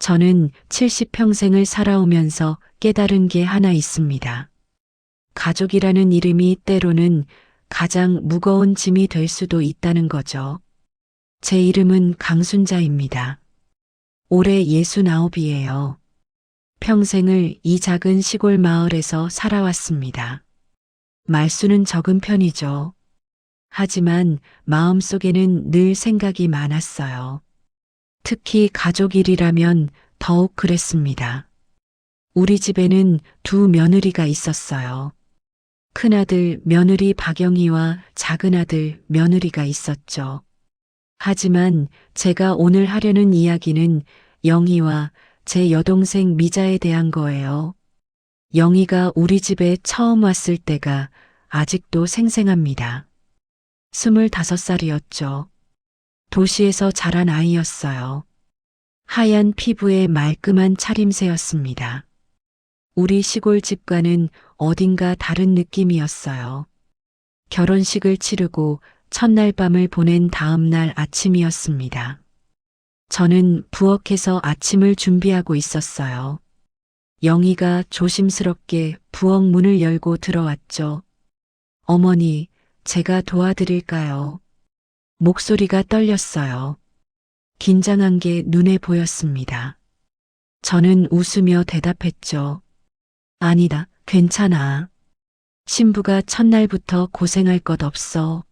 저는 70평생을 살아오면서 깨달은 게 하나 있습니다. 가족이라는 이름이 때로는 가장 무거운 짐이 될 수도 있다는 거죠. 제 이름은 강순자입니다. 올해 69이에요. 평생을 이 작은 시골 마을에서 살아왔습니다. 말수는 적은 편이죠. 하지만 마음속에는 늘 생각이 많았어요. 특히 가족 일이라면 더욱 그랬습니다. 우리 집에는 두 며느리가 있었어요. 큰아들 며느리 박영희와 작은아들 며느리가 있었죠. 하지만 제가 오늘 하려는 이야기는 영희와 제 여동생 미자에 대한 거예요. 영희가 우리 집에 처음 왔을 때가 아직도 생생합니다. 25살이었죠. 도시에서 자란 아이였어요. 하얀 피부에 말끔한 차림새였습니다. 우리 시골 집과는 어딘가 다른 느낌이었어요. 결혼식을 치르고 첫날 밤을 보낸 다음 날 아침이었습니다. 저는 부엌에서 아침을 준비하고 있었어요. 영희가 조심스럽게 부엌 문을 열고 들어왔죠. 어머니, 제가 도와드릴까요? 목소리가 떨렸어요. 긴장한 게 눈에 보였습니다. 저는 웃으며 대답했죠. 아니다, 괜찮아. 신부가 첫날부터 고생할 것 없어.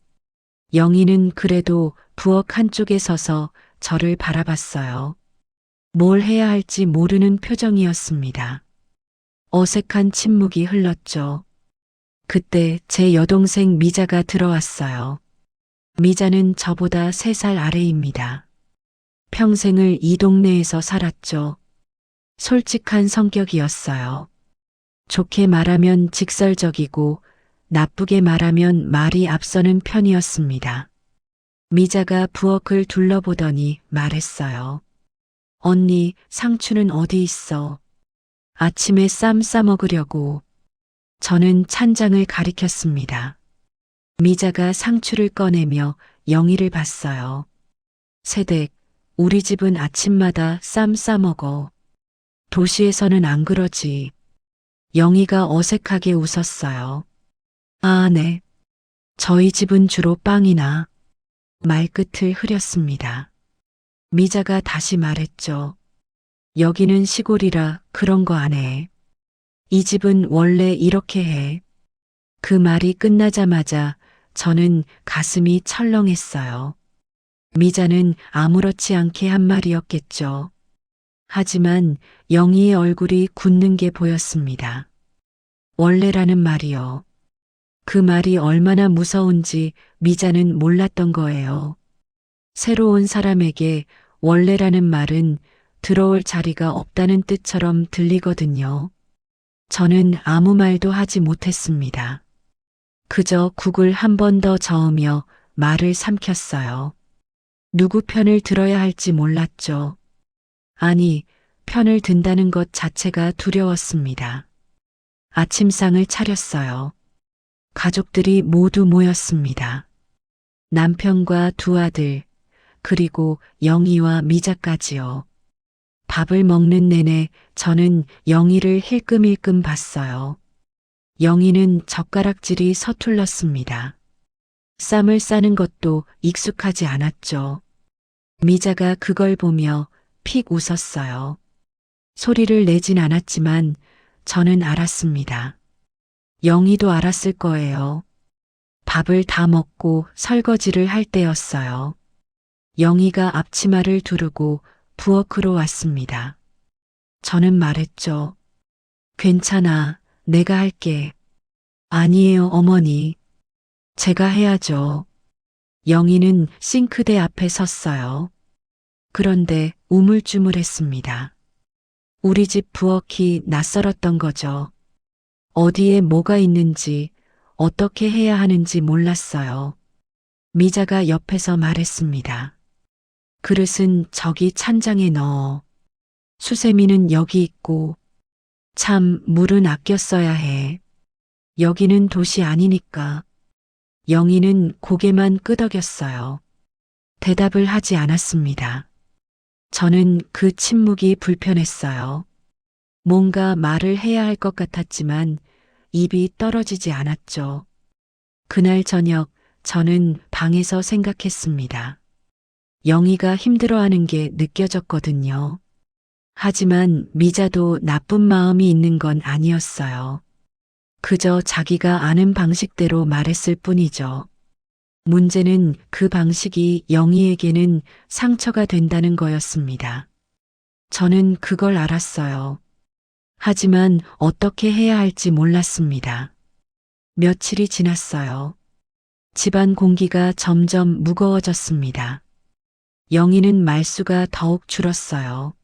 영희는 그래도 부엌 한쪽에 서서 저를 바라봤어요. 뭘 해야 할지 모르는 표정이었습니다. 어색한 침묵이 흘렀죠. 그때 제 여동생 미자가 들어왔어요. 미자는 저보다 3살 아래입니다. 평생을 이 동네에서 살았죠. 솔직한 성격이었어요. 좋게 말하면 직설적이고 나쁘게 말하면 말이 앞서는 편이었습니다. 미자가 부엌을 둘러보더니 말했어요. 언니, 상추는 어디 있어? 아침에 쌈 싸먹으려고. 저는 찬장을 가리켰습니다. 미자가 상추를 꺼내며 영희를 봤어요. 세댁, 우리 집은 아침마다 쌈 싸먹어. 도시에서는 안 그러지. 영희가 어색하게 웃었어요. 아, 네. 저희 집은 주로 빵이나. 말끝을 흐렸습니다. 미자가 다시 말했죠. 여기는 시골이라 그런 거 안 해. 이 집은 원래 이렇게 해. 그 말이 끝나자마자 저는 가슴이 철렁했어요. 미자는 아무렇지 않게 한 말이었겠죠. 하지만 영희의 얼굴이 굳는 게 보였습니다. 원래라는 말이요. 그 말이 얼마나 무서운지 미자는 몰랐던 거예요. 새로운 사람에게 원래라는 말은 들어올 자리가 없다는 뜻처럼 들리거든요. 저는 아무 말도 하지 못했습니다. 그저 국을 한 번 더 저으며 말을 삼켰어요. 누구 편을 들어야 할지 몰랐죠. 아니, 편을 든다는 것 자체가 두려웠습니다. 아침상을 차렸어요. 가족들이 모두 모였습니다. 남편과 두 아들, 그리고 영희와 미자까지요. 밥을 먹는 내내 저는 영희를 힐끔힐끔 봤어요. 영희는 젓가락질이 서툴렀습니다. 쌈을 싸는 것도 익숙하지 않았죠. 미자가 그걸 보며 픽 웃었어요. 소리를 내진 않았지만 저는 알았습니다. 영희도 알았을 거예요. 밥을 다 먹고 설거지를 할 때였어요. 영희가 앞치마를 두르고 부엌으로 왔습니다. 저는 말했죠. 괜찮아, 내가 할게. 아니에요, 어머니. 제가 해야죠. 영희는 싱크대 앞에 섰어요. 그런데 우물쭈물했습니다. 우리 집 부엌이 낯설었던 거죠. 어디에 뭐가 있는지, 어떻게 해야 하는지 몰랐어요. 미자가 옆에서 말했습니다. 그릇은 저기 찬장에 넣어. 수세미는 여기 있고, 참 물은 아껴 써야 해. 여기는 도시 아니니까. 영희는 고개만 끄덕였어요. 대답을 하지 않았습니다. 저는 그 침묵이 불편했어요. 뭔가 말을 해야 할 것 같았지만 입이 떨어지지 않았죠. 그날 저녁 저는 방에서 생각했습니다. 영희가 힘들어하는 게 느껴졌거든요. 하지만 미자도 나쁜 마음이 있는 건 아니었어요. 그저 자기가 아는 방식대로 말했을 뿐이죠. 문제는 그 방식이 영희에게는 상처가 된다는 거였습니다. 저는 그걸 알았어요. 하지만 어떻게 해야 할지 몰랐습니다. 며칠이 지났어요. 집안 공기가 점점 무거워졌습니다. 영희는 말수가 더욱 줄었어요.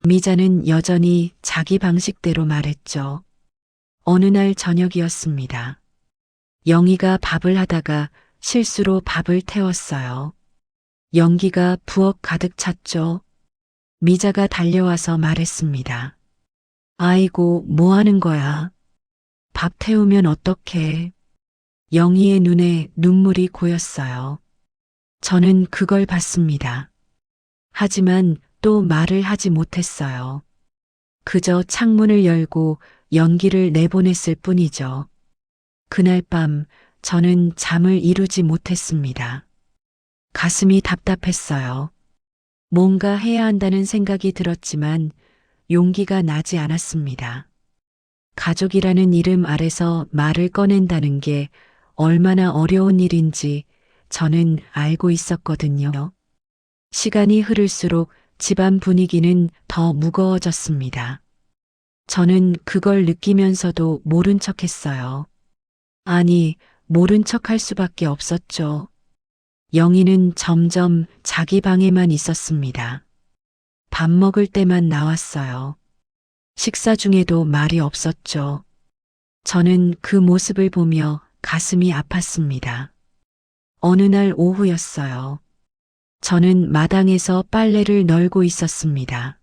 미자는 여전히 자기 방식대로 말했죠. 어느 날 저녁이었습니다. 영희가 밥을 하다가 실수로 밥을 태웠어요. 연기가 부엌 가득 찼죠. 미자가 달려와서 말했습니다. 아이고, 뭐 하는 거야? 밥 태우면 어떡해? 영희의 눈에 눈물이 고였어요. 저는 그걸 봤습니다. 하지만 또 말을 하지 못했어요. 그저 창문을 열고 연기를 내보냈을 뿐이죠. 그날 밤 저는 잠을 이루지 못했습니다. 가슴이 답답했어요. 뭔가 해야 한다는 생각이 들었지만 용기가 나지 않았습니다. 가족이라는 이름 아래서 말을 꺼낸다는 게 얼마나 어려운 일인지 저는 알고 있었거든요. 시간이 흐를수록 집안 분위기는 더 무거워졌습니다. 저는 그걸 느끼면서도 모른 척 했어요. 아니, 모른 척 할 수밖에 없었죠. 영희는 점점 자기 방에만 있었습니다. 밥 먹을 때만 나왔어요. 식사 중에도 말이 없었죠. 저는 그 모습을 보며 가슴이 아팠습니다. 어느 날 오후였어요. 저는 마당에서 빨래를 널고 있었습니다.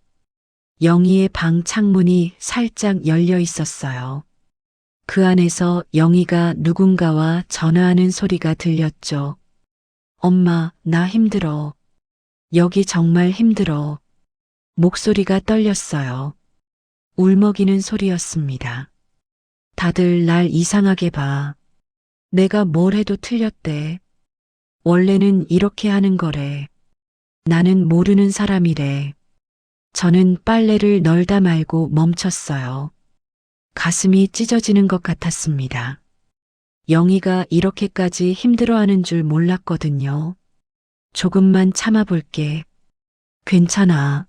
영희의 방 창문이 살짝 열려 있었어요. 그 안에서 영희가 누군가와 전화하는 소리가 들렸죠. 엄마, 나 힘들어. 여기 정말 힘들어. 목소리가 떨렸어요. 울먹이는 소리였습니다. 다들 날 이상하게 봐. 내가 뭘 해도 틀렸대. 원래는 이렇게 하는 거래. 나는 모르는 사람이래. 저는 빨래를 널다 말고 멈췄어요. 가슴이 찢어지는 것 같았습니다. 영희가 이렇게까지 힘들어하는 줄 몰랐거든요. 조금만 참아볼게. 괜찮아.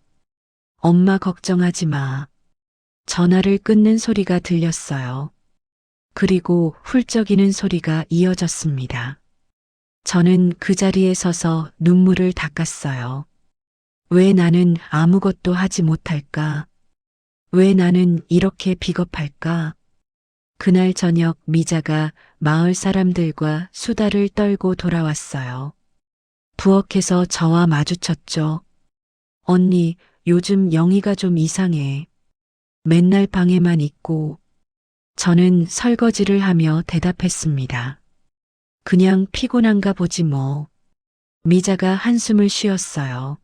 엄마 걱정하지 마. 전화를 끊는 소리가 들렸어요. 그리고 훌쩍이는 소리가 이어졌습니다. 저는 그 자리에 서서 눈물을 닦았어요. 왜 나는 아무것도 하지 못할까? 왜 나는 이렇게 비겁할까? 그날 저녁 미자가 마을 사람들과 수다를 떨고 돌아왔어요. 부엌에서 저와 마주쳤죠. 언니, 요즘 영희가 좀 이상해. 맨날 방에만 있고. 저는 설거지를 하며 대답했습니다. 그냥 피곤한가 보지 뭐. 미자가 한숨을 쉬었어요.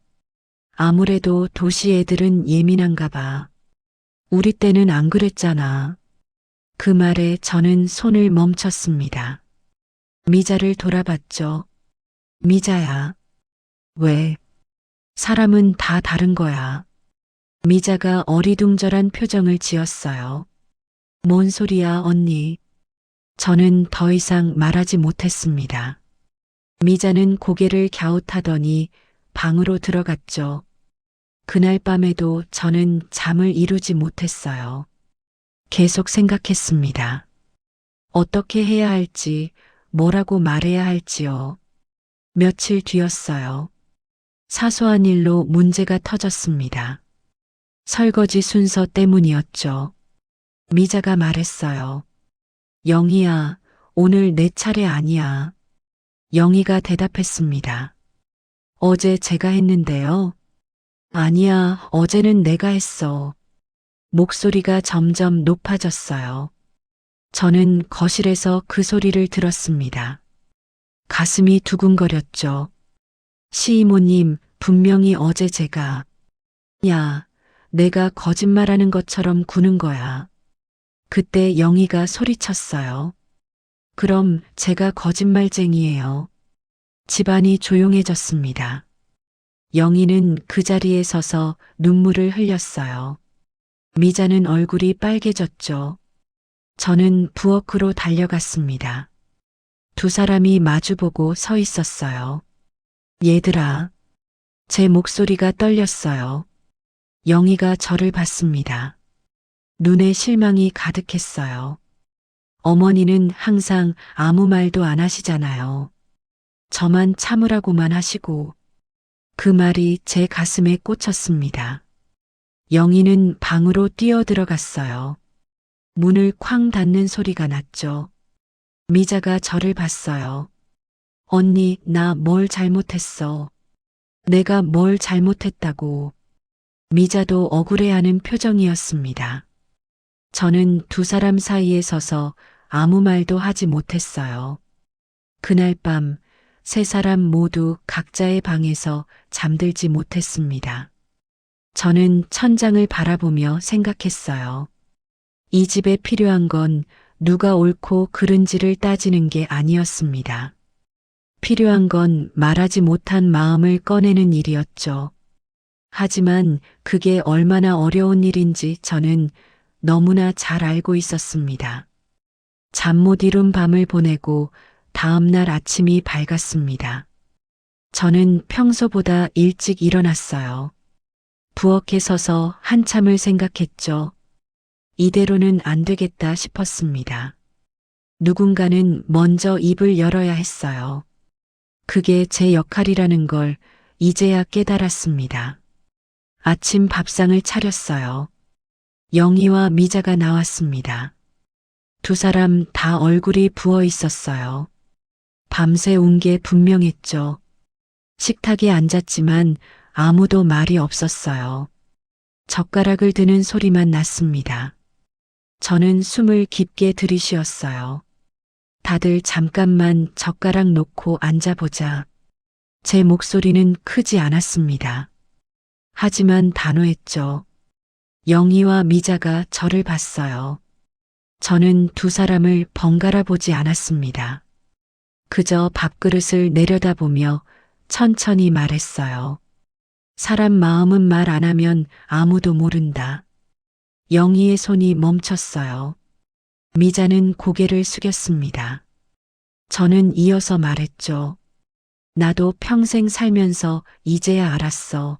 아무래도 도시 애들은 예민한가 봐. 우리 때는 안 그랬잖아. 그 말에 저는 손을 멈췄습니다. 미자를 돌아봤죠. 미자야. 왜? 사람은 다 다른 거야. 미자가 어리둥절한 표정을 지었어요. 뭔 소리야, 언니. 저는 더 이상 말하지 못했습니다. 미자는 고개를 갸웃하더니 방으로 들어갔죠. 그날 밤에도 저는 잠을 이루지 못했어요. 계속 생각했습니다. 어떻게 해야 할지, 뭐라고 말해야 할지요. 며칠 뒤였어요. 사소한 일로 문제가 터졌습니다. 설거지 순서 때문이었죠. 미자가 말했어요. 영희야, 오늘 내 차례 아니야. 영희가 대답했습니다. 어제 제가 했는데요. 아니야, 어제는 내가 했어. 목소리가 점점 높아졌어요. 저는 거실에서 그 소리를 들었습니다. 가슴이 두근거렸죠. 시이모님, 분명히 어제 제가 야, 내가 거짓말하는 것처럼 구는 거야. 그때 영희가 소리쳤어요. 그럼 제가 거짓말쟁이에요. 집안이 조용해졌습니다. 영희는 그 자리에 서서 눈물을 흘렸어요. 미자는 얼굴이 빨개졌죠. 저는 부엌으로 달려갔습니다. 두 사람이 마주보고 서 있었어요. 얘들아, 제 목소리가 떨렸어요. 영희가 저를 봤습니다. 눈에 실망이 가득했어요. 어머니는 항상 아무 말도 안 하시잖아요. 저만 참으라고만 하시고 그 말이 제 가슴에 꽂혔습니다. 영희는 방으로 뛰어들어갔어요. 문을 쾅 닫는 소리가 났죠. 미자가 저를 봤어요. 언니, 나 뭘 잘못했어. 내가 뭘 잘못했다고. 미자도 억울해하는 표정이었습니다. 저는 두 사람 사이에 서서 아무 말도 하지 못했어요. 그날 밤 세 사람 모두 각자의 방에서 잠들지 못했습니다. 저는 천장을 바라보며 생각했어요. 이 집에 필요한 건 누가 옳고 그른지를 따지는 게 아니었습니다. 필요한 건 말하지 못한 마음을 꺼내는 일이었죠. 하지만 그게 얼마나 어려운 일인지 저는 너무나 잘 알고 있었습니다. 잠 못 이룬 밤을 보내고 다음 날 아침이 밝았습니다. 저는 평소보다 일찍 일어났어요. 부엌에 서서 한참을 생각했죠. 이대로는 안 되겠다 싶었습니다. 누군가는 먼저 입을 열어야 했어요. 그게 제 역할이라는 걸 이제야 깨달았습니다. 아침 밥상을 차렸어요. 영희와 미자가 나왔습니다. 두 사람 다 얼굴이 부어 있었어요. 밤새 운 게 분명했죠. 식탁에 앉았지만 아무도 말이 없었어요. 젓가락을 드는 소리만 났습니다. 저는 숨을 깊게 들이쉬었어요. 다들 잠깐만 젓가락 놓고 앉아보자. 제 목소리는 크지 않았습니다. 하지만 단호했죠. 영희와 미자가 저를 봤어요. 저는 두 사람을 번갈아 보지 않았습니다. 그저 밥그릇을 내려다보며 천천히 말했어요. 사람 마음은 말 안 하면 아무도 모른다. 영희의 손이 멈췄어요. 미자는 고개를 숙였습니다. 저는 이어서 말했죠. 나도 평생 살면서 이제야 알았어.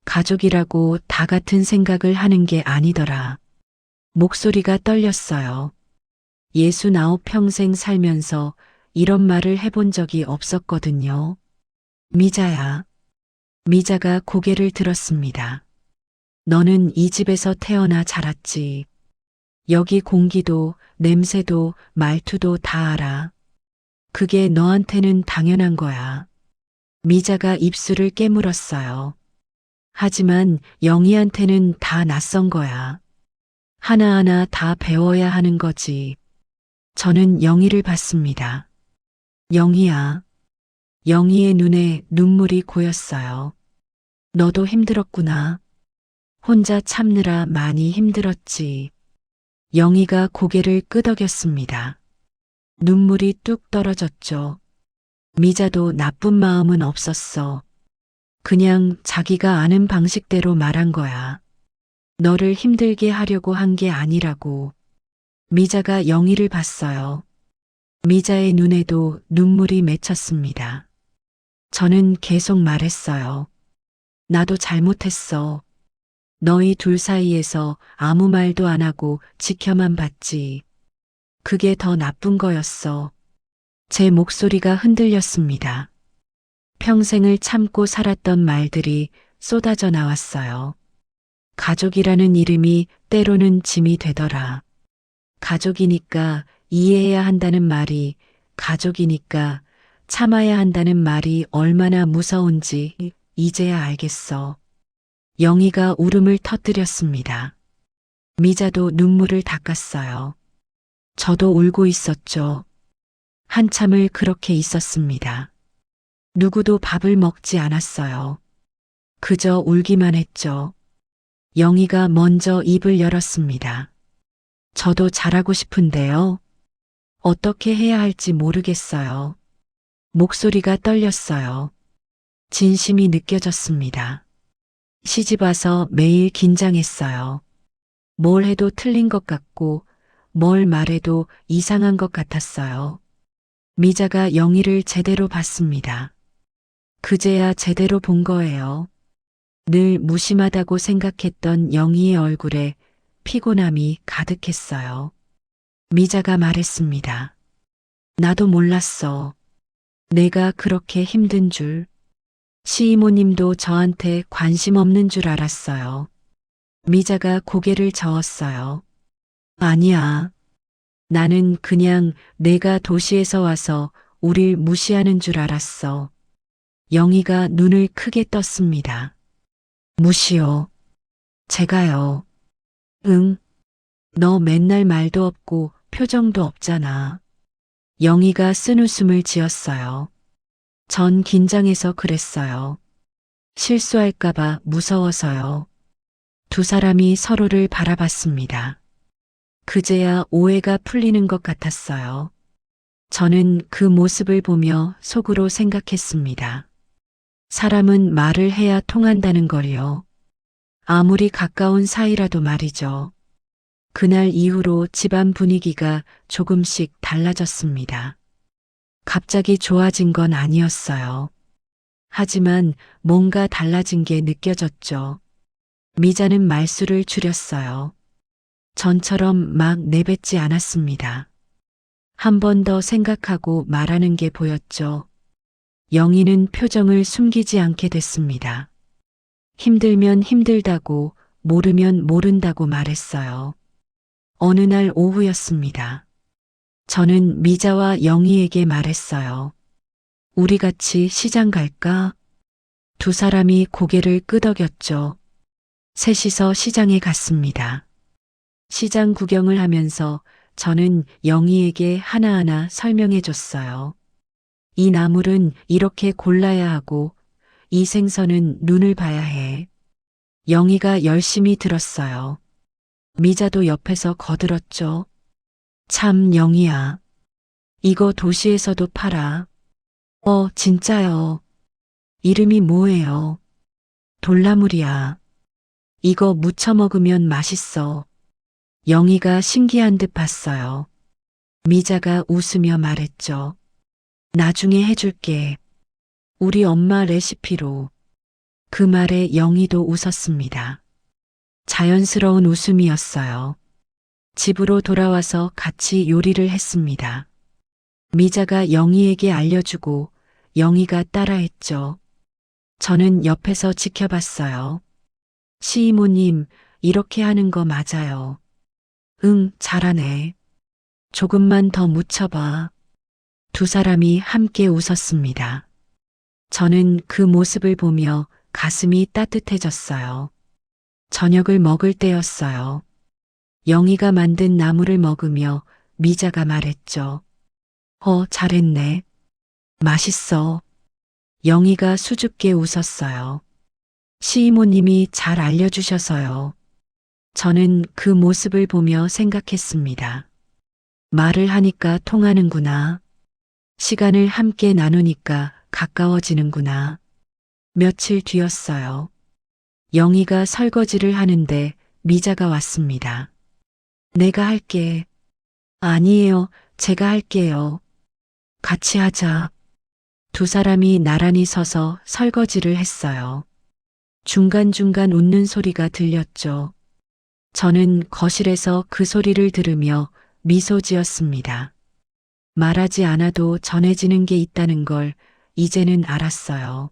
가족이라고 다 같은 생각을 하는 게 아니더라. 목소리가 떨렸어요. 69평생 살면서 이런 말을 해본 적이 없었거든요. 미자야. 미자가 고개를 들었습니다. 너는 이 집에서 태어나 자랐지. 여기 공기도, 냄새도, 말투도 다 알아. 그게 너한테는 당연한 거야. 미자가 입술을 깨물었어요. 하지만 영희한테는 다 낯선 거야. 하나하나 다 배워야 하는 거지. 저는 영희를 봤습니다. 영희야. 영희의 눈에 눈물이 고였어요. 너도 힘들었구나. 혼자 참느라 많이 힘들었지. 영희가 고개를 끄덕였습니다. 눈물이 뚝 떨어졌죠. 미자도 나쁜 마음은 없었어. 그냥 자기가 아는 방식대로 말한 거야. 너를 힘들게 하려고 한 게 아니라고. 미자가 영희를 봤어요. 미자의 눈에도 눈물이 맺혔습니다. 저는 계속 말했어요. 나도 잘못했어. 너희 둘 사이에서 아무 말도 안 하고 지켜만 봤지. 그게 더 나쁜 거였어. 제 목소리가 흔들렸습니다. 평생을 참고 살았던 말들이 쏟아져 나왔어요. 가족이라는 이름이 때로는 짐이 되더라. 가족이니까 이해해야 한다는 말이, 가족이니까 참아야 한다는 말이 얼마나 무서운지 이제야 알겠어. 영희가 울음을 터뜨렸습니다. 미자도 눈물을 닦았어요. 저도 울고 있었죠. 한참을 그렇게 있었습니다. 누구도 밥을 먹지 않았어요. 그저 울기만 했죠. 영희가 먼저 입을 열었습니다. 저도 잘하고 싶은데요. 어떻게 해야 할지 모르겠어요. 목소리가 떨렸어요. 진심이 느껴졌습니다. 시집 와서 매일 긴장했어요. 뭘 해도 틀린 것 같고 뭘 말해도 이상한 것 같았어요. 미자가 영희를 제대로 봤습니다. 그제야 제대로 본 거예요. 늘 무심하다고 생각했던 영희의 얼굴에 피곤함이 가득했어요. 미자가 말했습니다. 나도 몰랐어. 내가 그렇게 힘든 줄. 시이모님도 저한테 관심 없는 줄 알았어요. 미자가 고개를 저었어요. 아니야. 나는 그냥 내가 도시에서 와서 우릴 무시하는 줄 알았어. 영희가 눈을 크게 떴습니다. 무시요. 제가요. 응. 너 맨날 말도 없고 표정도 없잖아. 영희가 쓴웃음을 지었어요. 전 긴장해서 그랬어요. 실수할까봐 무서워서요. 두 사람이 서로를 바라봤습니다. 그제야 오해가 풀리는 것 같았어요. 저는 그 모습을 보며 속으로 생각했습니다. 사람은 말을 해야 통한다는 걸요. 아무리 가까운 사이라도 말이죠. 그날 이후로 집안 분위기가 조금씩 달라졌습니다. 갑자기 좋아진 건 아니었어요. 하지만 뭔가 달라진 게 느껴졌죠. 미자는 말수를 줄였어요. 전처럼 막 내뱉지 않았습니다. 한 번 더 생각하고 말하는 게 보였죠. 영희는 표정을 숨기지 않게 됐습니다. 힘들면 힘들다고, 모르면 모른다고 말했어요. 어느 날 오후였습니다. 저는 미자와 영희에게 말했어요. 우리 같이 시장 갈까? 두 사람이 고개를 끄덕였죠. 셋이서 시장에 갔습니다. 시장 구경을 하면서 저는 영희에게 하나하나 설명해 줬어요. 이 나물은 이렇게 골라야 하고 이 생선은 눈을 봐야 해. 영희가 열심히 들었어요. 미자도 옆에서 거들었죠. 참 영희야. 이거 도시에서도 팔아. 진짜요. 이름이 뭐예요? 돌나물이야. 이거 무쳐 먹으면 맛있어. 영희가 신기한 듯 봤어요. 미자가 웃으며 말했죠. 나중에 해줄게. 우리 엄마 레시피로. 그 말에 영희도 웃었습니다. 자연스러운 웃음이었어요. 집으로 돌아와서 같이 요리를 했습니다. 미자가 영희에게 알려주고 영희가 따라했죠. 저는 옆에서 지켜봤어요. 시이모님, 이렇게 하는 거 맞아요. 응, 잘하네. 조금만 더 묻혀봐. 두 사람이 함께 웃었습니다. 저는 그 모습을 보며 가슴이 따뜻해졌어요. 저녁을 먹을 때였어요. 영희가 만든 나물을 먹으며 미자가 말했죠. 잘했네. 맛있어. 영희가 수줍게 웃었어요. 시이모님이 잘 알려주셔서요. 저는 그 모습을 보며 생각했습니다. 말을 하니까 통하는구나. 시간을 함께 나누니까 가까워지는구나. 며칠 뒤였어요. 영희가 설거지를 하는데 미자가 왔습니다. 내가 할게. 아니에요. 제가 할게요. 같이 하자. 두 사람이 나란히 서서 설거지를 했어요. 중간중간 웃는 소리가 들렸죠. 저는 거실에서 그 소리를 들으며 미소 지었습니다. 말하지 않아도 전해지는 게 있다는 걸 이제는 알았어요.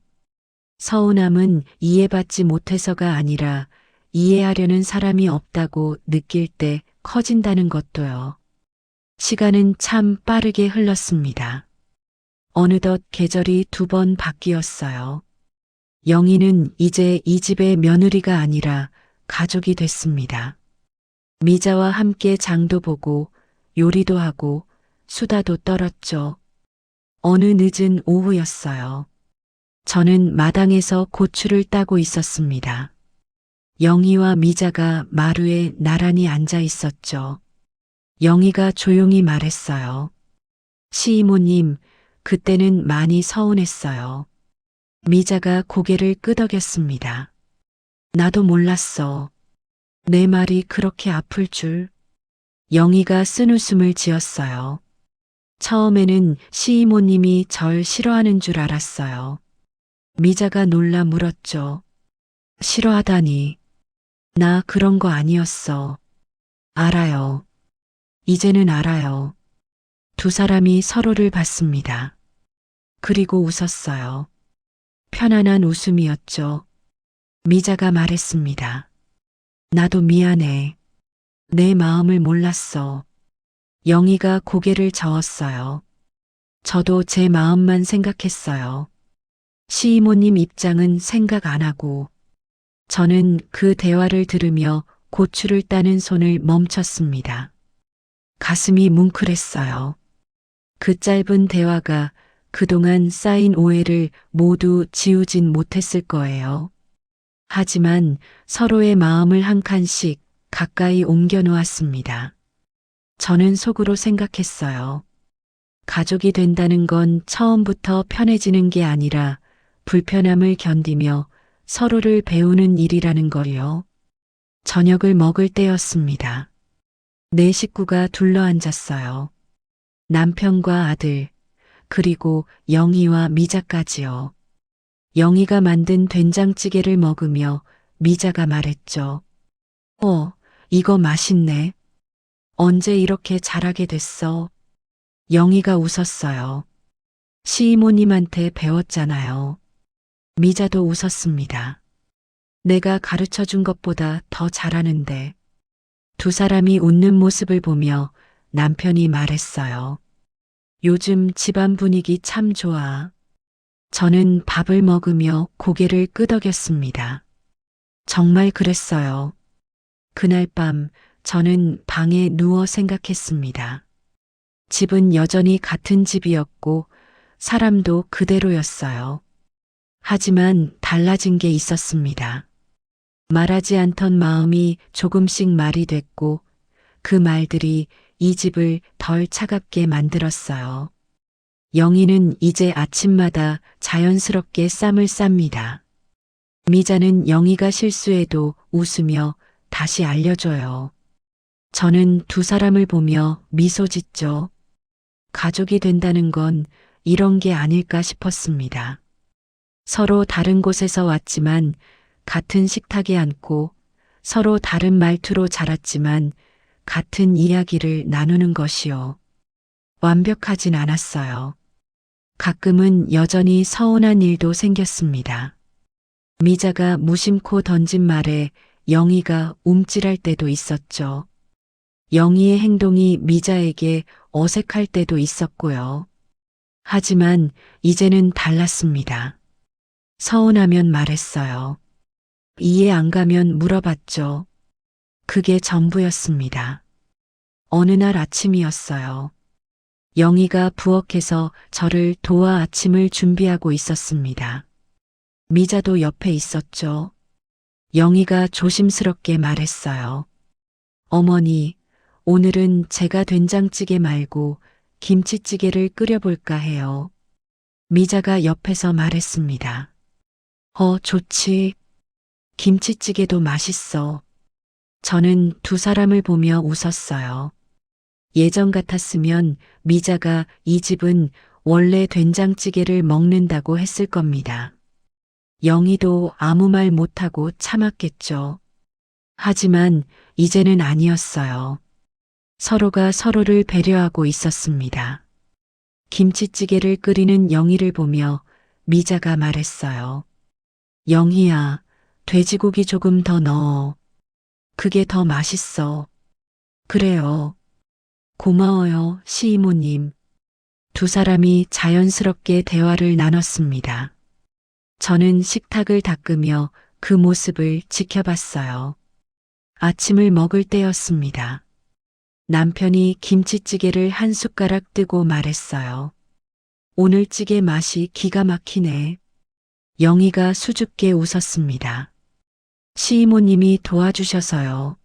서운함은 이해받지 못해서가 아니라 이해하려는 사람이 없다고 느낄 때 커진다는 것도요. 시간은 참 빠르게 흘렀습니다. 어느덧 계절이 두 번 바뀌었어요. 영희는 이제 이 집의 며느리가 아니라 가족이 됐습니다. 미자와 함께 장도 보고 요리도 하고 수다도 떨었죠. 어느 늦은 오후였어요. 저는 마당에서 고추를 따고 있었습니다. 영희와 미자가 마루에 나란히 앉아 있었죠. 영희가 조용히 말했어요. 시이모님, 그때는 많이 서운했어요. 미자가 고개를 끄덕였습니다. 나도 몰랐어. 내 말이 그렇게 아플 줄. 영희가 쓴웃음을 지었어요. 처음에는 시이모님이 절 싫어하는 줄 알았어요. 미자가 놀라 물었죠. 싫어하다니. 나 그런 거 아니었어. 알아요. 이제는 알아요. 두 사람이 서로를 봤습니다. 그리고 웃었어요. 편안한 웃음이었죠. 미자가 말했습니다. 나도 미안해. 내 마음을 몰랐어. 영희가 고개를 저었어요. 저도 제 마음만 생각했어요. 시이모님 입장은 생각 안 하고. 저는 그 대화를 들으며 고추를 따는 손을 멈췄습니다. 가슴이 뭉클했어요. 그 짧은 대화가 그동안 쌓인 오해를 모두 지우진 못했을 거예요. 하지만 서로의 마음을 한 칸씩 가까이 옮겨 놓았습니다. 저는 속으로 생각했어요. 가족이 된다는 건 처음부터 편해지는 게 아니라 불편함을 견디며 서로를 배우는 일이라는 걸요. 저녁을 먹을 때였습니다. 네 식구가 둘러앉았어요. 남편과 아들, 그리고 영희와 미자까지요. 영희가 만든 된장찌개를 먹으며 미자가 말했죠. 이거 맛있네. 언제 이렇게 잘하게 됐어? 영희가 웃었어요. 시이모님한테 배웠잖아요. 미자도 웃었습니다. 내가 가르쳐 준 것보다 더 잘하는데. 두 사람이 웃는 모습을 보며 남편이 말했어요. 요즘 집안 분위기 참 좋아. 저는 밥을 먹으며 고개를 끄덕였습니다. 정말 그랬어요. 그날 밤 저는 방에 누워 생각했습니다. 집은 여전히 같은 집이었고 사람도 그대로였어요. 하지만 달라진 게 있었습니다. 말하지 않던 마음이 조금씩 말이 됐고 그 말들이 이 집을 덜 차갑게 만들었어요. 영희는 이제 아침마다 자연스럽게 쌈을 쌉니다. 미자는 영희가 실수해도 웃으며 다시 알려줘요. 저는 두 사람을 보며 미소 짓죠. 가족이 된다는 건 이런 게 아닐까 싶었습니다. 서로 다른 곳에서 왔지만 같은 식탁에 앉고 서로 다른 말투로 자랐지만 같은 이야기를 나누는 것이요. 완벽하진 않았어요. 가끔은 여전히 서운한 일도 생겼습니다. 미자가 무심코 던진 말에 영희가 움찔할 때도 있었죠. 영희의 행동이 미자에게 어색할 때도 있었고요. 하지만 이제는 달랐습니다. 서운하면 말했어요. 이해 안 가면 물어봤죠. 그게 전부였습니다. 어느 날 아침이었어요. 영희가 부엌에서 저를 도와 아침을 준비하고 있었습니다. 미자도 옆에 있었죠. 영희가 조심스럽게 말했어요. 어머니, 오늘은 제가 된장찌개 말고 김치찌개를 끓여볼까 해요. 미자가 옆에서 말했습니다. 좋지. 김치찌개도 맛있어. 저는 두 사람을 보며 웃었어요. 예전 같았으면 미자가 이 집은 원래 된장찌개를 먹는다고 했을 겁니다. 영희도 아무 말 못하고 참았겠죠. 하지만 이제는 아니었어요. 서로가 서로를 배려하고 있었습니다. 김치찌개를 끓이는 영희를 보며 미자가 말했어요. 영희야, 돼지고기 조금 더 넣어. 그게 더 맛있어. 그래요. 고마워요, 시이모님. 두 사람이 자연스럽게 대화를 나눴습니다. 저는 식탁을 닦으며 그 모습을 지켜봤어요. 아침을 먹을 때였습니다. 남편이 김치찌개를 한 숟가락 뜨고 말했어요. 오늘 찌개 맛이 기가 막히네. 영희가 수줍게 웃었습니다. 시이모님이 도와주셔서요.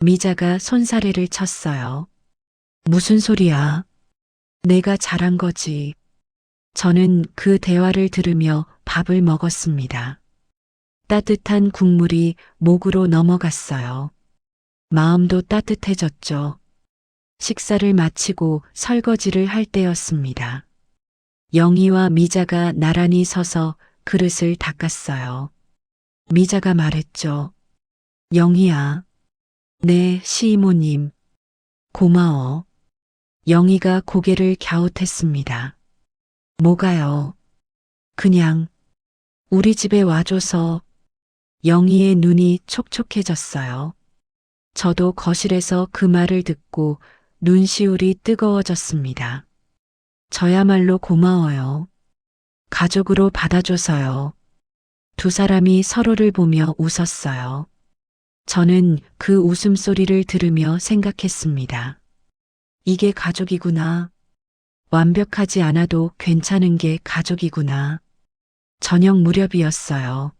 미자가 손사래를 쳤어요. 무슨 소리야? 내가 잘한 거지. 저는 그 대화를 들으며 밥을 먹었습니다. 따뜻한 국물이 목으로 넘어갔어요. 마음도 따뜻해졌죠. 식사를 마치고 설거지를 할 때였습니다. 영희와 미자가 나란히 서서 그릇을 닦았어요. 미자가 말했죠. 영희야. 네, 시이모님. 고마워. 영희가 고개를 갸웃했습니다. 뭐가요? 그냥 우리 집에 와줘서. 영희의 눈이 촉촉해졌어요. 저도 거실에서 그 말을 듣고 눈시울이 뜨거워졌습니다. 저야말로 고마워요. 가족으로 받아줘서요. 두 사람이 서로를 보며 웃었어요. 저는 그 웃음소리를 들으며 생각했습니다. 이게 가족이구나. 완벽하지 않아도 괜찮은 게 가족이구나. 저녁 무렵이었어요.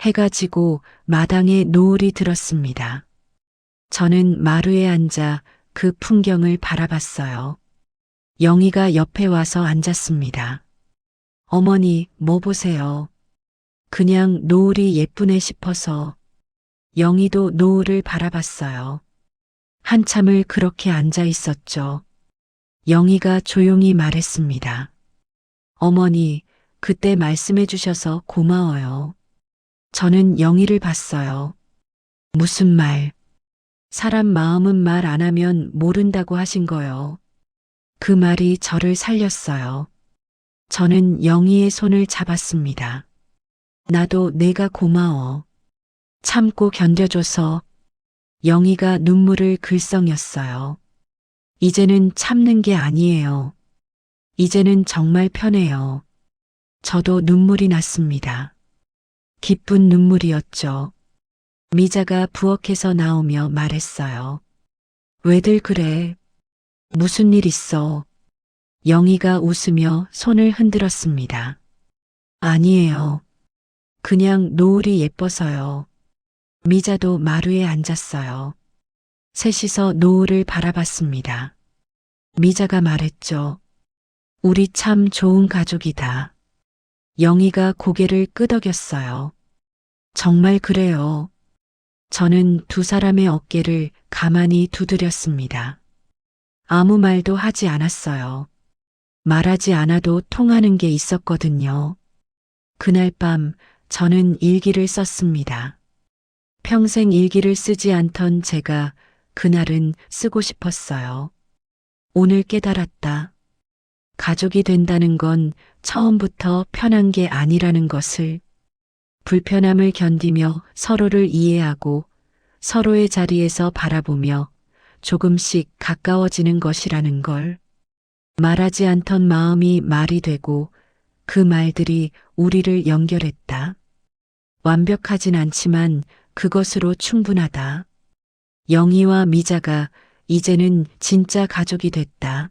해가 지고 마당에 노을이 들었습니다. 저는 마루에 앉아 그 풍경을 바라봤어요. 영희가 옆에 와서 앉았습니다. 어머니, 뭐 보세요? 그냥 노을이 예쁘네 싶어서. 영희도 노을을 바라봤어요. 한참을 그렇게 앉아 있었죠. 영희가 조용히 말했습니다. 어머니, 그때 말씀해 주셔서 고마워요. 저는 영희를 봤어요. 무슨 말? 사람 마음은 말 안 하면 모른다고 하신 거요. 그 말이 저를 살렸어요. 저는 영희의 손을 잡았습니다. 나도 내가 고마워. 참고 견뎌줘서. 영희가 눈물을 글썽였어요. 이제는 참는 게 아니에요. 이제는 정말 편해요. 저도 눈물이 났습니다. 기쁜 눈물이었죠. 미자가 부엌에서 나오며 말했어요. 왜들 그래? 무슨 일 있어? 영희가 웃으며 손을 흔들었습니다. 아니에요. 그냥 노을이 예뻐서요. 미자도 마루에 앉았어요. 셋이서 노을을 바라봤습니다. 미자가 말했죠. 우리 참 좋은 가족이다. 영희가 고개를 끄덕였어요. 정말 그래요. 저는 두 사람의 어깨를 가만히 두드렸습니다. 아무 말도 하지 않았어요. 말하지 않아도 통하는 게 있었거든요. 그날 밤 저는 일기를 썼습니다. 평생 일기를 쓰지 않던 제가 그날은 쓰고 싶었어요. 오늘 깨달았다. 가족이 된다는 건 처음부터 편한 게 아니라는 것을. 불편함을 견디며 서로를 이해하고 서로의 자리에서 바라보며 조금씩 가까워지는 것이라는 걸. 말하지 않던 마음이 말이 되고 그 말들이 우리를 연결했다. 완벽하진 않지만 그것으로 충분하다. 영희와 미자가 이제는 진짜 가족이 됐다.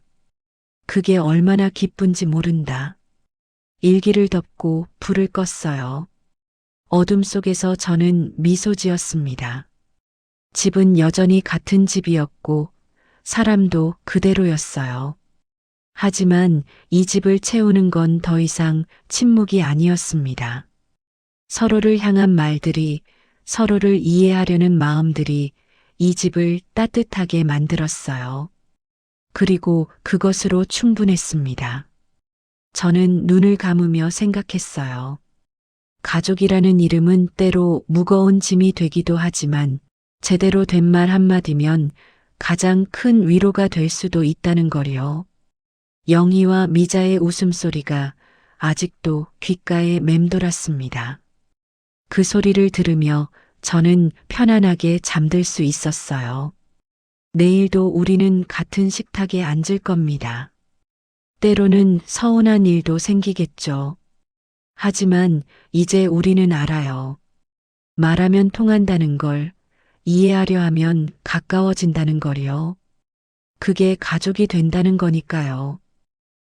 그게 얼마나 기쁜지 모른다. 일기를 덮고 불을 껐어요. 어둠 속에서 저는 미소 지었습니다. 집은 여전히 같은 집이었고 사람도 그대로였어요. 하지만 이 집을 채우는 건 더 이상 침묵이 아니었습니다. 서로를 향한 말들이, 서로를 이해하려는 마음들이 이 집을 따뜻하게 만들었어요. 그리고 그것으로 충분했습니다. 저는 눈을 감으며 생각했어요. 가족이라는 이름은 때로 무거운 짐이 되기도 하지만 제대로 된 말 한마디면 가장 큰 위로가 될 수도 있다는 거요. 영희와 미자의 웃음소리가 아직도 귓가에 맴돌았습니다. 그 소리를 들으며 저는 편안하게 잠들 수 있었어요. 내일도 우리는 같은 식탁에 앉을 겁니다. 때로는 서운한 일도 생기겠죠. 하지만 이제 우리는 알아요. 말하면 통한다는 걸, 이해하려 하면 가까워진다는 걸요. 그게 가족이 된다는 거니까요.